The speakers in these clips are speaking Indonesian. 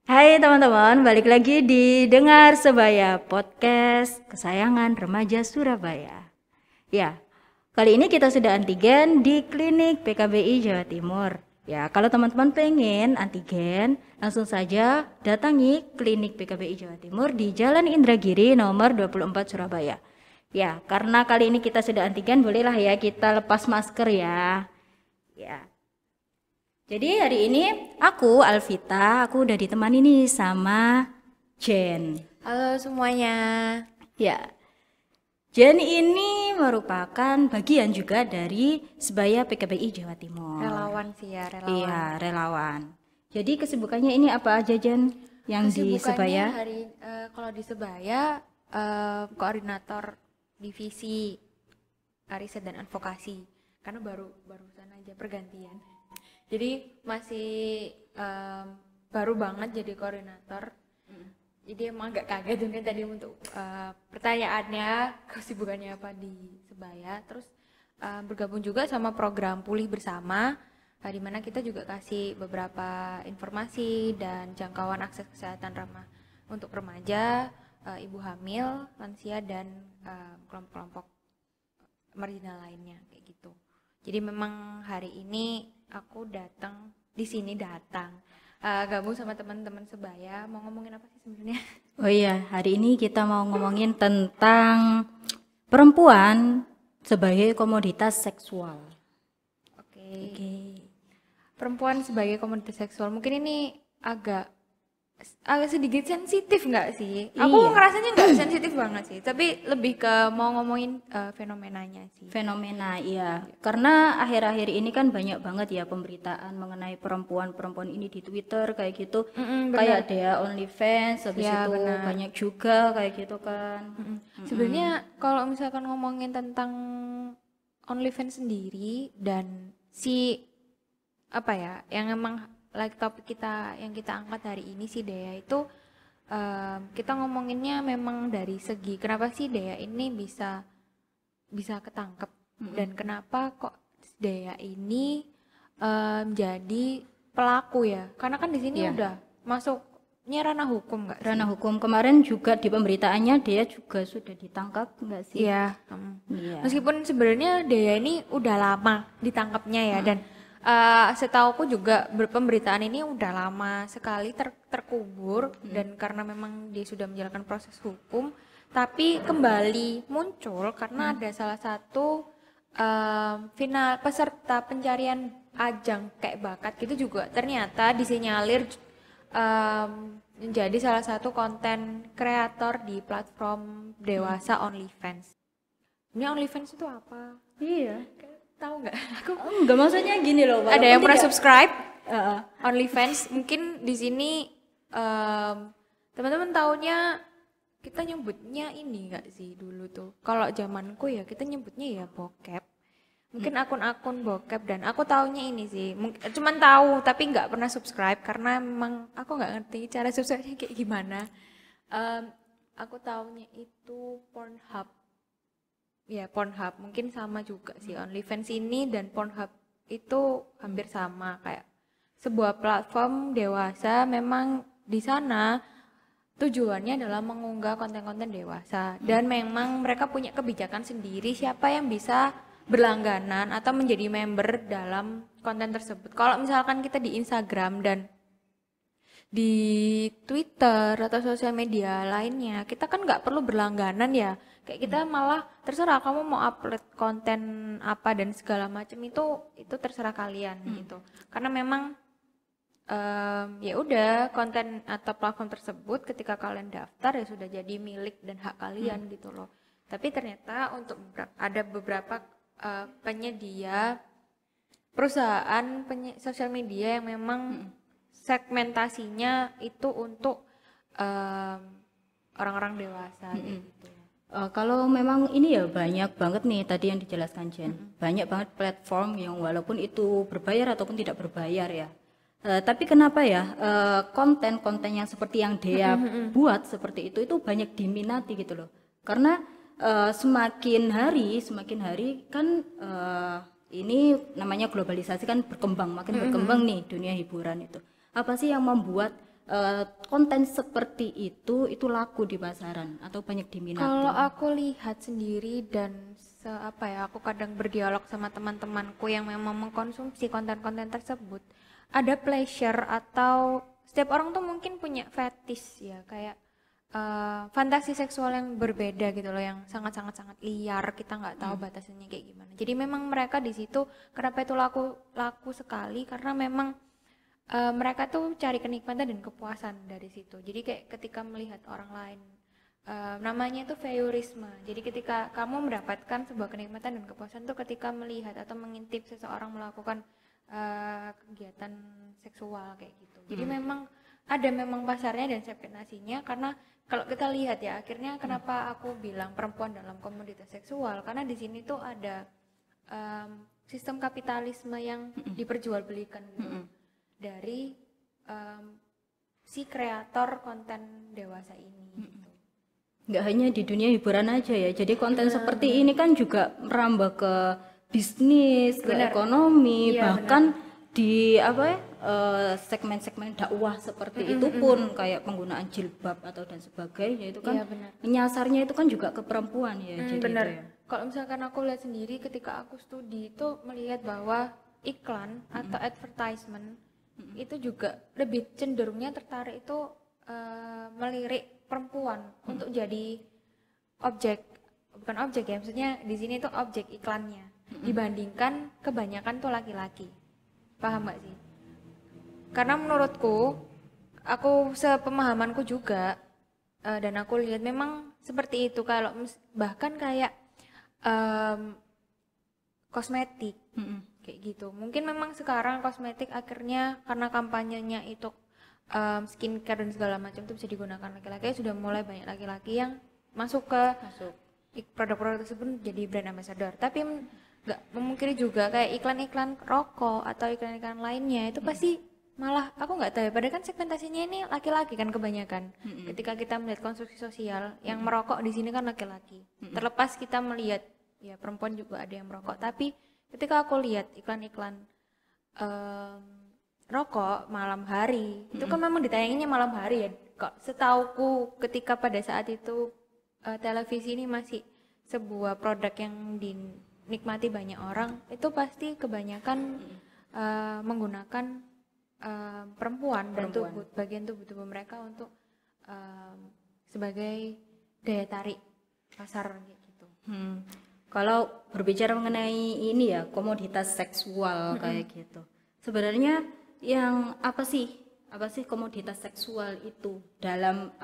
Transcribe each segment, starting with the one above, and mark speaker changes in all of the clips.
Speaker 1: Hai teman-teman, balik lagi di Dengar Sebaya, podcast kesayangan remaja Surabaya. Ya, kali ini kita sudah antigen di klinik PKBI Jawa Timur. Ya, kalau teman-teman pengen antigen, langsung saja datangi klinik PKBI Jawa Timur di Jalan Indragiri nomor 24 Surabaya. Ya, karena kali ini kita sudah antigen, bolehlah ya kita lepas masker ya. Ya, jadi hari ini aku udah ditemani nih sama Jen.
Speaker 2: Halo semuanya.
Speaker 1: Ya, Jen ini merupakan bagian juga dari Sebaya PKBI Jawa Timur.
Speaker 2: Relawan sih ya,
Speaker 1: Iya,
Speaker 2: relawan.
Speaker 1: relawan. Jadi kesibukannya ini apa aja Jen yang di
Speaker 2: Kesibukannya
Speaker 1: Sebaya?
Speaker 2: kalau di Sebaya koordinator divisi riset dan advokasi. Karena barusan aja pergantian. Jadi masih baru banget jadi koordinator. Jadi emang agak kaget mungkin tadi untuk pertanyaannya kesibukannya apa di Sebaya. Terus bergabung juga sama program Pulih Bersama, di mana kita juga kasih beberapa informasi dan jangkauan akses kesehatan ramah untuk remaja, ibu hamil, lansia dan kelompok-kelompok marginal lainnya kayak gitu. Jadi memang hari ini aku datang gabung sama teman-teman Sebaya. Mau ngomongin apa sih sebenarnya?
Speaker 1: Oh iya, hari ini kita mau ngomongin tentang perempuan sebagai komoditas seksual.
Speaker 2: Oke.
Speaker 1: Oke.
Speaker 2: Perempuan sebagai komunitas seksual mungkin ini agak agak sedikit sensitif nggak sih? Aku
Speaker 1: Iya.
Speaker 2: ngerasanya nggak sensitif banget sih, tapi lebih ke mau ngomongin fenomenanya sih.
Speaker 1: Fenomena, iya. Karena akhir-akhir ini kan banyak banget ya pemberitaan mengenai perempuan-perempuan ini di Twitter kayak gitu.
Speaker 2: Bener.
Speaker 1: Kayak Dea OnlyFans, habis
Speaker 2: Ya
Speaker 1: itu
Speaker 2: benar.
Speaker 1: banyak juga kayak gitu kan.
Speaker 2: Sebenarnya kalau misalkan ngomongin tentang OnlyFans sendiri dan si apa ya, yang emang like topik kita yang kita angkat hari ini si Dea itu kita ngomonginnya memang dari segi kenapa sih Dea ini bisa ketangkep dan kenapa kok Dea ini jadi pelaku ya, karena kan di sini
Speaker 1: Iya.
Speaker 2: udah masuknya ranah hukum nggak sih?
Speaker 1: Ranah hukum kemarin juga di pemberitaannya dia juga sudah ditangkap enggak sih?
Speaker 2: Iya.
Speaker 1: Iya.
Speaker 2: Meskipun sebenarnya Dea ini udah lama ditangkapnya ya, dan setauku juga pemberitaan ini udah lama sekali terkubur, dan karena memang dia sudah menjalankan proses hukum, tapi kembali muncul karena ada salah satu final peserta pencarian ajang kayak bakat gitu juga ternyata disinyalir menjadi salah satu konten kreator di platform dewasa OnlyFans. Ini OnlyFans itu apa?
Speaker 1: Iya.
Speaker 2: Tahu nggak? Aku
Speaker 1: Enggak, maksudnya gini loh,
Speaker 2: ada
Speaker 1: walaupun
Speaker 2: yang pernah
Speaker 1: tidak-
Speaker 2: subscribe
Speaker 1: Heeh.
Speaker 2: OnlyFans. Mungkin di sini teman-teman taunya kita nyebutnya ini nggak sih dulu tuh? Kalau zamanku ya kita nyebutnya ya bokep. Mungkin akun-akun bokep, dan aku taunya ini sih. Cuman tahu tapi nggak pernah subscribe karena memang aku nggak ngerti cara subscribe-nya kayak gimana. Aku taunya itu Pornhub. Ya, Pornhub mungkin sama juga sih. OnlyFans ini dan Pornhub itu hampir sama, kayak sebuah platform dewasa. Memang di sana tujuannya adalah mengunggah konten-konten dewasa, dan memang mereka punya kebijakan sendiri siapa yang bisa berlangganan atau menjadi member dalam konten tersebut. Kalau misalkan kita di Instagram dan di Twitter atau sosial media lainnya, kita kan nggak perlu berlangganan ya. Kayak kita malah terserah kamu mau upload konten apa dan segala macam, itu terserah kalian gitu. Karena memang ya udah, konten atau platform tersebut ketika kalian daftar ya sudah jadi milik dan hak kalian gitu loh. Tapi ternyata untuk ada beberapa penyedia perusahaan sosial media yang memang segmentasinya itu untuk orang-orang dewasa gitu.
Speaker 1: Kalau memang ini ya banyak banget nih tadi yang dijelaskan Jen. Banyak banget platform yang walaupun itu berbayar ataupun tidak berbayar ya. Tapi kenapa ya konten-konten yang seperti yang dia buat seperti itu banyak diminati gitu loh. Karena semakin hari kan ini namanya globalisasi kan berkembang, makin berkembang nih dunia hiburan itu. Apa sih yang membuat konten seperti itu laku di pasaran atau banyak diminati?
Speaker 2: Kalau aku lihat sendiri dan aku kadang berdialog sama teman-temanku yang memang mengkonsumsi konten-konten tersebut, ada pleasure atau setiap orang tuh mungkin punya fetish ya, kayak fantasi seksual yang berbeda gitu loh, yang sangat liar, kita nggak tahu batasannya kayak gimana. Jadi memang mereka di situ kenapa itu laku sekali, karena memang mereka tuh cari kenikmatan dan kepuasan dari situ. Jadi kayak ketika melihat orang lain, namanya itu voyeurisme. Jadi ketika kamu mendapatkan sebuah kenikmatan dan kepuasan tuh ketika melihat atau mengintip seseorang melakukan kegiatan seksual kayak gitu. Jadi memang pasarnya dan segmentasinya, karena kalau kita lihat ya, akhirnya kenapa aku bilang perempuan dalam komoditas seksual, karena di sini tuh ada sistem kapitalisme yang diperjualbelikan dari si kreator konten dewasa ini gitu.
Speaker 1: Nggak hanya di dunia hiburan aja ya, jadi konten seperti ini kan juga merambah ke bisnis, ke ekonomi, bahkan di segmen-segmen dakwah seperti itu pun kayak penggunaan jilbab atau dan sebagainya itu kan menyasarnya itu kan juga ke perempuan ya. Jadi
Speaker 2: benar.
Speaker 1: itu ya.
Speaker 2: Kalau misalkan aku lihat sendiri ketika aku studi itu melihat bahwa iklan atau advertisement itu juga lebih cenderungnya tertarik itu melirik perempuan untuk jadi bukan objek ya, maksudnya di sini itu objek iklannya dibandingkan kebanyakan tuh laki-laki. Paham gak sih? Karena menurutku, aku sepemahamanku juga dan aku lihat memang seperti itu. Kalau bahkan kayak kosmetik kayak gitu, mungkin memang sekarang kosmetik akhirnya karena kampanyenya itu skincare dan segala macam itu bisa digunakan laki-laki, sudah mulai banyak laki-laki yang masuk produk-produk tersebut jadi brand ambassador. Tapi nggak memungkiri juga kayak iklan-iklan rokok atau iklan-iklan lainnya itu pasti malah aku nggak tahu ya, padahal kan segmentasinya ini laki-laki kan kebanyakan. Ketika kita melihat konstruksi sosial yang merokok di sini kan laki-laki, terlepas kita melihat ya perempuan juga ada yang merokok, tapi ketika aku lihat iklan-iklan rokok malam hari itu kan memang ditayanginya malam hari ya. Kok setauku ketika pada saat itu televisi ini masih sebuah produk yang dinikmati banyak orang, itu pasti kebanyakan menggunakan perempuan dan bagian tubuh mereka untuk sebagai daya tarik pasar gitu.
Speaker 1: Kalau berbicara mengenai ini ya, komoditas seksual kayak gitu, sebenarnya yang apa sih komoditas seksual itu dalam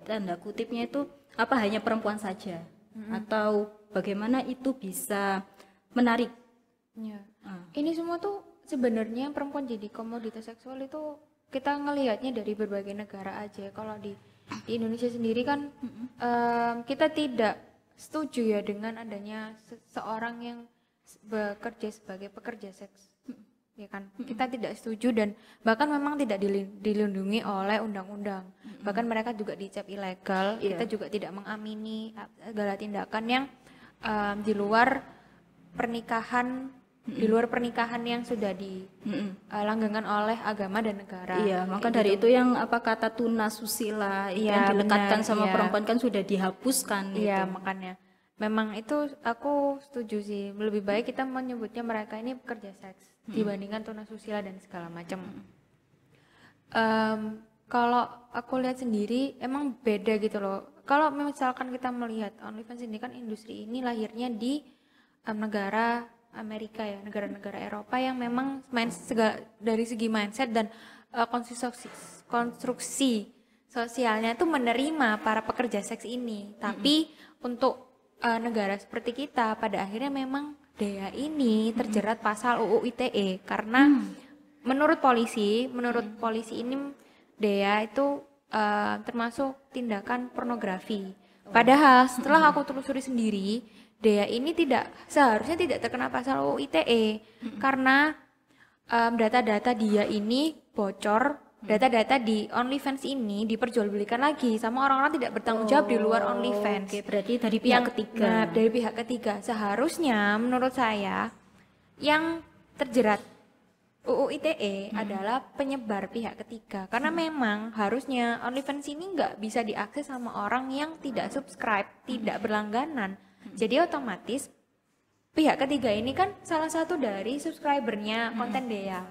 Speaker 1: tanda kutipnya itu hanya perempuan saja atau bagaimana itu bisa menarik?
Speaker 2: Ya. Ini semua tuh sebenarnya perempuan jadi komoditas seksual itu kita ngelihatnya dari berbagai negara aja. Kalau di Indonesia sendiri kan kita tidak setuju ya dengan adanya seseorang yang bekerja sebagai pekerja seks, ya kan? Kita tidak setuju dan bahkan memang tidak dilindungi oleh undang-undang. Bahkan mereka juga dicap ilegal. Kita juga tidak mengamini segala tindakan yang di luar pernikahan yang sudah dilanggengkan oleh agama dan negara.
Speaker 1: Iya, maka dari itu yang kata tuna susila yang dilekatkan sama perempuan kan sudah dihapuskan.
Speaker 2: Iya, makanya memang itu aku setuju sih, lebih baik kita menyebutnya mereka ini pekerja seks dibandingkan tuna susila dan segala macam. Kalau aku lihat sendiri emang beda gitu loh. Kalau misalkan kita melihat OnlyFans ini kan industri ini lahirnya di negara Amerika ya, negara-negara Eropa yang memang dari segi mindset dan konstruksi sosialnya tuh menerima para pekerja seks ini. Tapi untuk negara seperti kita pada akhirnya memang Dea ini terjerat pasal UU ITE karena menurut polisi ini Dea itu termasuk tindakan pornografi. Padahal setelah aku telusuri sendiri, Dea ini seharusnya tidak terkena pasal UU ITE karena data-data dia ini bocor, data-data di OnlyFans ini diperjualbelikan lagi sama orang-orang tidak bertanggung jawab di luar OnlyFans.
Speaker 1: Oke, berarti dari pihak ketiga.
Speaker 2: Nah, dari pihak ketiga seharusnya menurut saya yang terjerat UU ITE adalah penyebar pihak ketiga karena memang harusnya OnlyFans ini nggak bisa diakses sama orang yang tidak subscribe, tidak berlangganan. Jadi otomatis pihak ketiga ini kan salah satu dari subscribernya konten dia.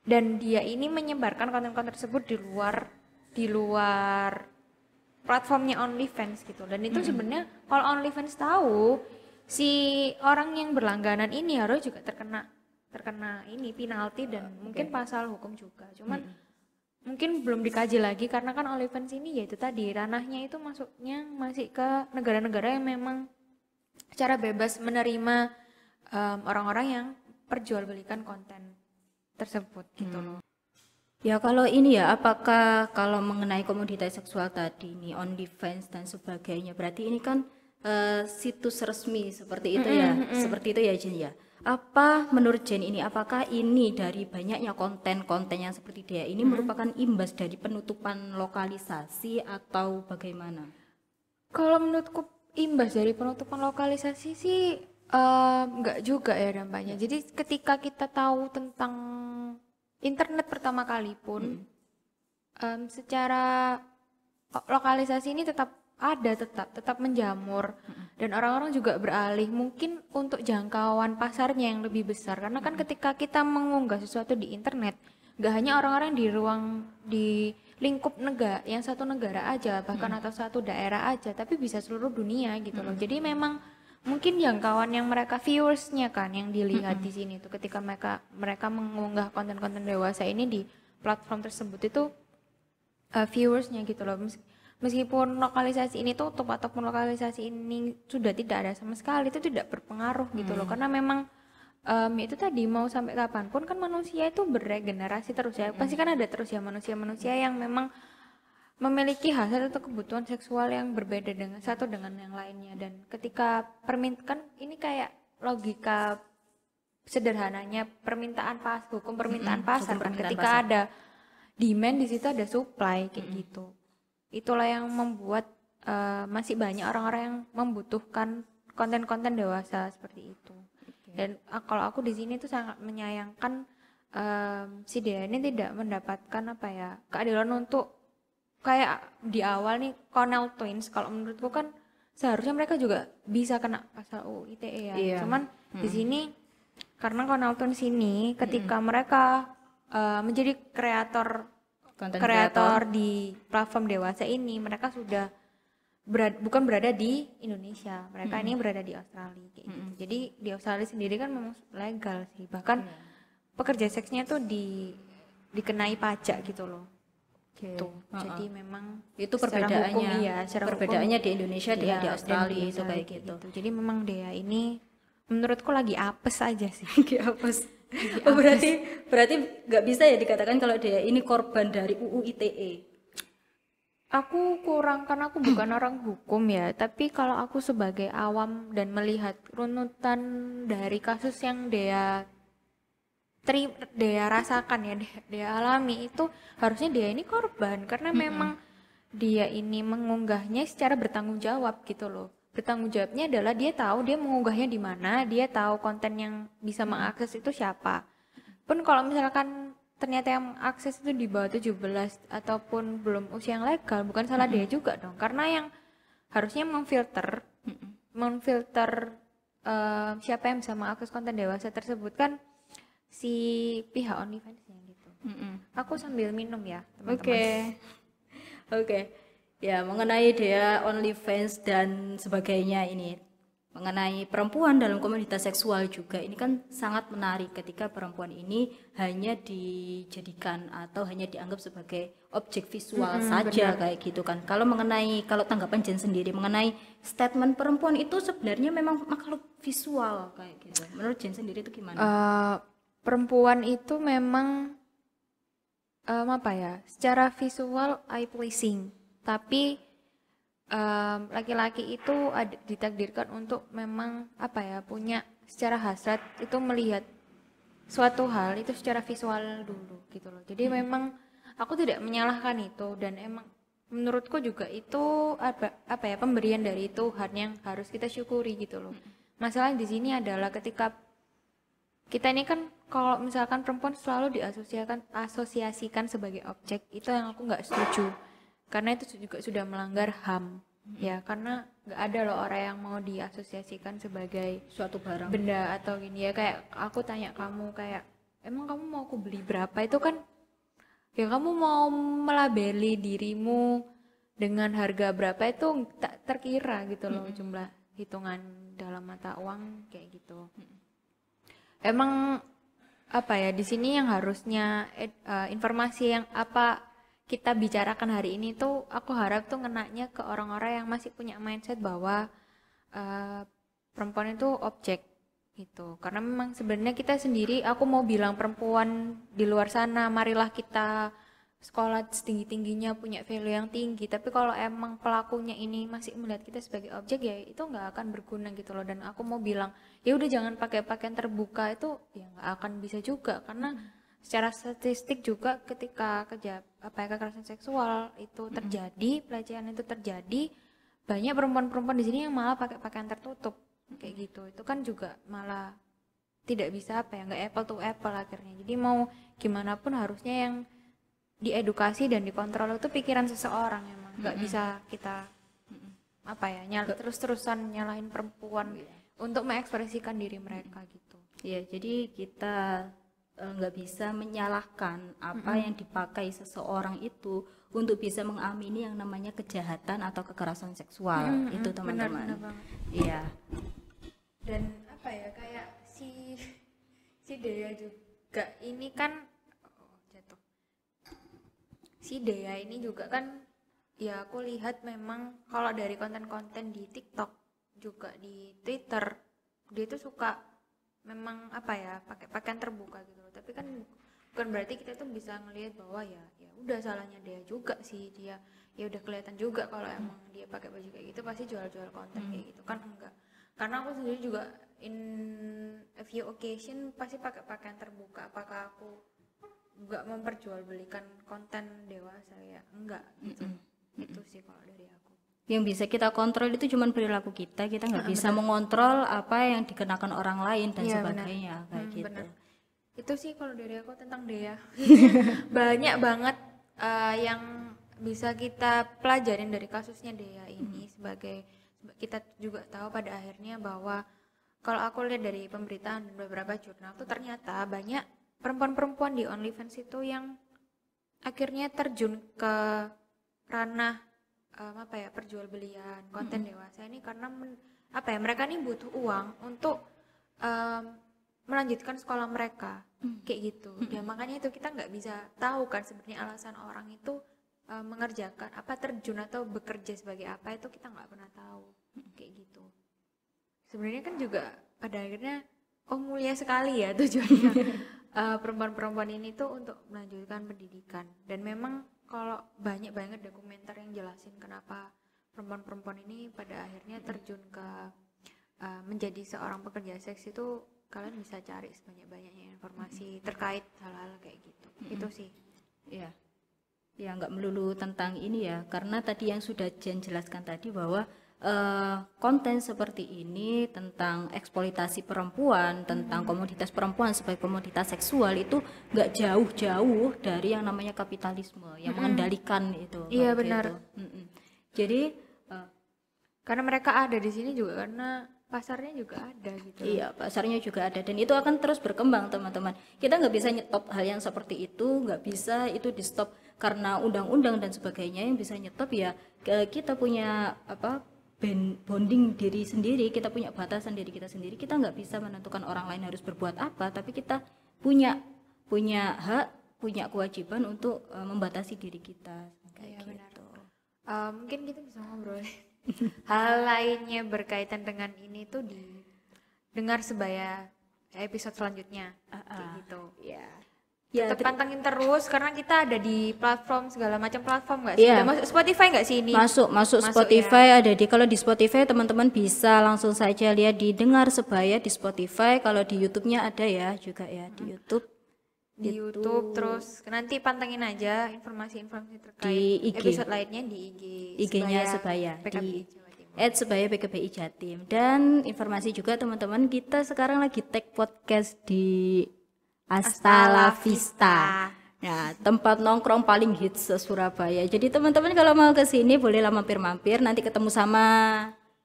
Speaker 2: Dan dia ini menyebarkan konten-konten tersebut di luar platformnya OnlyFans gitu. Dan itu sebenarnya kalau OnlyFans tahu si orang yang berlangganan ini harus juga terkena ini penalti dan mungkin pasal hukum juga. Cuman mungkin belum dikaji lagi karena kan OnlyFans ini yaitu tadi ranahnya itu masuknya masih ke negara-negara yang memang secara bebas menerima orang-orang yang perjualbelikan konten tersebut gitu loh.
Speaker 1: Ya kalau ini ya, apakah kalau mengenai komoditas seksual tadi nih, OnlyFans dan sebagainya, berarti ini kan situs resmi seperti itu ya, seperti itu ya Jen ya. Apa menurut Jen ini, apakah ini dari banyaknya konten-konten yang seperti dia ini merupakan imbas dari penutupan lokalisasi atau bagaimana?
Speaker 2: Kalau menurutku imbas dari penutupan lokalisasi sih enggak juga ya dampaknya. Jadi ketika kita tahu tentang internet pertama kali pun secara lokalisasi ini tetap ada, tetap menjamur dan orang-orang juga beralih mungkin untuk jangkauan pasarnya yang lebih besar karena kan ketika kita mengunggah sesuatu di internet gak hanya orang-orang di lingkup negara yang satu negara aja bahkan atau satu daerah aja tapi bisa seluruh dunia gitu loh. Jadi memang mungkin jangkauan yang mereka viewersnya kan yang dilihat di sini tuh ketika mereka mengunggah konten-konten dewasa ini di platform tersebut itu viewersnya gitu loh. Meskipun lokalisasi ini tutup ataupun lokalisasi ini sudah tidak ada sama sekali itu tidak berpengaruh gitu loh karena memang itu tadi mau sampai kapanpun kan manusia itu beregenerasi terus ya pasti kan ada terus ya manusia-manusia yang memang memiliki hasrat atau kebutuhan seksual yang berbeda dengan satu dengan yang lainnya dan ketika kan ini kayak logika sederhananya hukum permintaan pasar kan ketika ada demand di situ ada supply kayak gitu. Itulah yang membuat masih banyak orang-orang yang membutuhkan konten-konten dewasa seperti itu. Dan kalau aku di sini tuh sangat menyayangkan si Dea ini tidak mendapatkan keadilan untuk kayak di awal nih Cornell Twins kalau menurutku kan seharusnya mereka juga bisa kena pasal UU ITE ya. Iya. Cuman di sini karena Cornell Twins ini ketika mereka menjadi kreator di platform dewasa ini mereka sudah bukan berada di Indonesia, mereka ini berada di Australia kayak gitu. Jadi di Australia sendiri kan memang legal sih, bahkan pekerja seksnya tuh dikenai pajak gitu loh. Gitu. Jadi memang
Speaker 1: itu perbedaannya
Speaker 2: hukum,
Speaker 1: di Indonesia dengan di Australia itu kayak gitu.
Speaker 2: Jadi memang dia ini menurutku lagi apes aja sih.
Speaker 1: Lagi apes. Oh, berarti nggak bisa ya dikatakan kalau dia ini korban dari UU ITE.
Speaker 2: Aku kurang karena aku bukan orang hukum ya, tapi kalau aku sebagai awam dan melihat runutan dari kasus yang dia rasakan ya, dia alami itu harusnya dia ini korban karena memang dia ini mengunggahnya secara bertanggung jawab gitu loh. Bertanggung jawabnya adalah dia tahu dia mengunggahnya di mana, dia tahu konten yang bisa mengakses itu siapa. Pun kalau misalkan ternyata yang akses itu di bawah 17 ataupun belum usia yang legal, bukan salah dia juga dong. Karena yang harusnya memfilter siapa yang bisa mengakses konten dewasa tersebut kan si pihak OnlyFans-nya gitu. Aku sambil minum ya, teman-teman.
Speaker 1: Oke. Ya, mengenai dia OnlyFans dan sebagainya ini, mengenai perempuan dalam komunitas seksual juga, ini kan sangat menarik ketika perempuan ini hanya dijadikan atau hanya dianggap sebagai objek visual saja kayak gitu kan. Kalau tanggapan Jen sendiri mengenai statement perempuan itu sebenarnya memang makhluk visual kayak gitu. Menurut Jen sendiri itu gimana?
Speaker 2: Perempuan itu memang secara visual eye pleasing. Tapi laki-laki itu ditakdirkan untuk memang punya secara hasrat itu melihat suatu hal itu secara visual dulu gitu loh. Jadi memang aku tidak menyalahkan itu dan emang menurutku juga itu pemberian dari Tuhan yang harus kita syukuri gitu loh. Masalah di sini adalah ketika kita ini kan kalau misalkan perempuan selalu asosiasikan sebagai objek, itu yang aku nggak setuju. Karena itu juga sudah melanggar HAM. Ya, karena nggak ada loh orang yang mau diasosiasikan sebagai
Speaker 1: suatu barang,
Speaker 2: benda atau gini ya. Kayak aku tanya kamu kayak, emang kamu mau aku beli berapa? Itu kan ya kamu mau melabeli dirimu dengan harga berapa itu tak terkira gitu loh, jumlah hitungan dalam mata uang kayak gitu. Emang apa ya, di sini yang harusnya informasi yang apa kita bicarakan hari ini tuh aku harap tuh ngenaknya ke orang-orang yang masih punya mindset bahwa perempuan itu objek gitu. Karena memang sebenarnya kita sendiri, aku mau bilang perempuan di luar sana, marilah kita sekolah setinggi-tingginya, punya value yang tinggi, tapi kalau emang pelakunya ini masih melihat kita sebagai objek, ya itu nggak akan berguna gitu loh. Dan aku mau bilang, ya udah jangan pakai pakaian terbuka, itu ya nggak akan bisa juga, karena secara statistik juga ketika kekerasan seksual itu terjadi, pelecehan itu terjadi, banyak perempuan-perempuan di sini yang malah pakai pakaian tertutup kayak gitu. Itu kan juga malah tidak bisa nggak apple to apple akhirnya. Jadi mau gimana pun harusnya yang diedukasi dan dikontrol itu pikiran seseorang, emang nggak bisa kita terus-terusan nyalahin perempuan untuk mengekspresikan diri mereka gitu.
Speaker 1: Ya, jadi kita nggak bisa menyalahkan apa yang dipakai seseorang itu untuk bisa mengamini yang namanya kejahatan atau kekerasan seksual. Itu teman-teman. Iya.
Speaker 2: Dan kayak si Dea juga ini kan si Dea ini juga kan, ya aku lihat memang kalau dari konten-konten di TikTok juga di Twitter, dia tuh suka memang pakai pakaian terbuka gitu loh. Tapi kan bukan berarti kita tuh bisa ngelihat bahwa ya udah salahnya dia juga sih, dia ya udah kelihatan juga kalau emang dia pakai baju kayak gitu pasti jual-jual konten kayak gitu kan, enggak. Karena aku sendiri juga in a few occasion pasti pakai pakaian terbuka. Apakah aku nggak memperjualbelikan konten dewasa, ya enggak gitu. Itu sih kalau dari aku.
Speaker 1: Yang bisa kita kontrol itu cuma perilaku kita nggak bisa mengontrol apa yang dikenakan orang lain dan sebagainya, kayak gitu.
Speaker 2: Bener. Itu sih kalau dari aku tentang Dea. Banyak banget yang bisa kita pelajarin dari kasusnya Dea ini. Sebagai kita juga tahu pada akhirnya bahwa kalau aku lihat dari pemberitaan dan beberapa jurnal tuh ternyata banyak perempuan-perempuan di OnlyFans itu yang akhirnya terjun ke ranah perjualbelian konten dewasa ini karena mereka ini butuh uang untuk melanjutkan sekolah mereka kayak gitu. Ya makanya itu kita nggak bisa tahu kan sebenarnya alasan orang itu mengerjakan terjun atau bekerja sebagai apa, itu kita nggak pernah tahu kayak gitu. Sebenarnya kan juga pada akhirnya mulia sekali ya tujuannya. Perempuan-perempuan ini tuh untuk melanjutkan pendidikan, dan memang kalau banyak banget dokumenter yang jelasin kenapa perempuan-perempuan ini pada akhirnya terjun ke menjadi seorang pekerja seks, itu kalian bisa cari sebanyak-banyaknya informasi terkait hal-hal kayak gitu. Itu sih.
Speaker 1: Ya, ya nggak melulu tentang ini ya, karena tadi yang sudah Jen jelaskan tadi bahwa konten seperti ini tentang eksploitasi perempuan, tentang komoditas perempuan sebagai komoditas seksual itu nggak jauh-jauh dari yang namanya kapitalisme yang mengendalikan itu.
Speaker 2: Iya benar.
Speaker 1: Jadi
Speaker 2: karena mereka ada di sini juga karena pasarnya juga ada gitu.
Speaker 1: Iya, pasarnya juga ada dan itu akan terus berkembang teman-teman. Kita nggak bisa nyetop hal yang seperti itu, nggak bisa itu di stop karena undang-undang dan sebagainya. Yang bisa nyetop ya kita punya bonding diri sendiri, kita punya batasan diri kita sendiri. Kita nggak bisa menentukan orang lain harus berbuat apa, tapi kita punya hak, punya kewajiban untuk membatasi diri kita kayak gitu.
Speaker 2: Mungkin kita bisa ngobrol hal lainnya berkaitan dengan ini tuh di dengar sebaya episode selanjutnya kayak gitu. Ya, tetap pantengin terus karena kita ada di platform segala macam platform nggak sih? Udah masuk Spotify nggak sih ini?
Speaker 1: Masuk Spotify ya. Ada kalau di Spotify teman-teman bisa langsung saja lihat di Dengar Sebaya di Spotify. Kalau di YouTube-nya ada ya juga ya di YouTube.
Speaker 2: Di YouTube terus nanti pantengin aja informasi-informasi terkait
Speaker 1: di IG.
Speaker 2: Episode lainnya di IG.
Speaker 1: IG-nya Sebaya
Speaker 2: PKB
Speaker 1: di
Speaker 2: Jawa Timur.
Speaker 1: @sebaya_pkbi Jatim. Dan informasi juga teman-teman, kita sekarang lagi tag podcast di Hasta La Vista. Nah, tempat nongkrong paling hits se-Surabaya. Jadi teman-teman kalau mau ke sini bolehlah mampir-mampir, nanti ketemu sama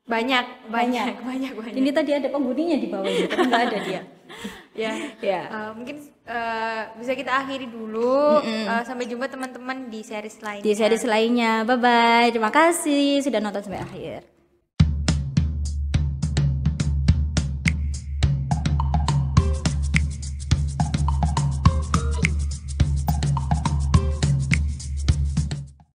Speaker 2: Banyak.
Speaker 1: ini tadi ada penghuninya di bawah itu, tapi nggak ada dia.
Speaker 2: Ya. Mungkin bisa kita akhiri dulu. Sampai jumpa teman-teman di series lainnya.
Speaker 1: Di series lainnya. Bye bye. Terima kasih sudah nonton sampai akhir.